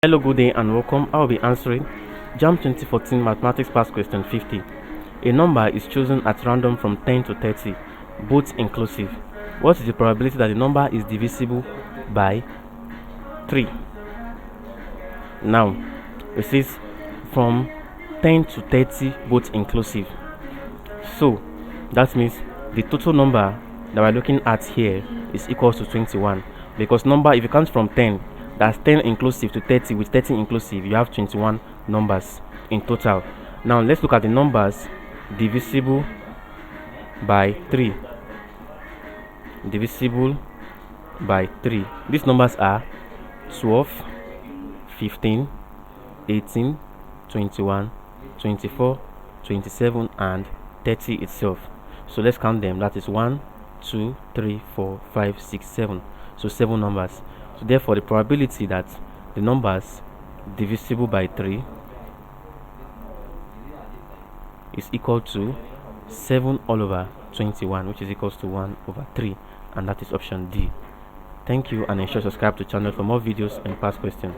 Hello, good day and welcome. I will be answering JAMB 2014 Mathematics Past Question 50. A number is chosen at random from 10 to 30, both inclusive. What is the probability that the number is divisible by 3? Now, it says from 10 to 30, both inclusive. So, that means the total number that we're looking at here is equal to 21. Because number, if you count from 10, that's 10 inclusive to 30 with 30 inclusive, you have 21 numbers in total. Now let's look at the numbers divisible by 3. Divisible by 3. These numbers are 12, 15, 18, 21, 24, 27 and 30 itself. So let's count them. That is 1, 2, 3, 4, 5, 6, 7. So 7 numbers. So therefore the probability that the numbers divisible by 3 is equal to 7 all over 21, which is equals to 1 over 3, and that is option D. Thank you, and ensure to subscribe to the channel for more videos and past questions.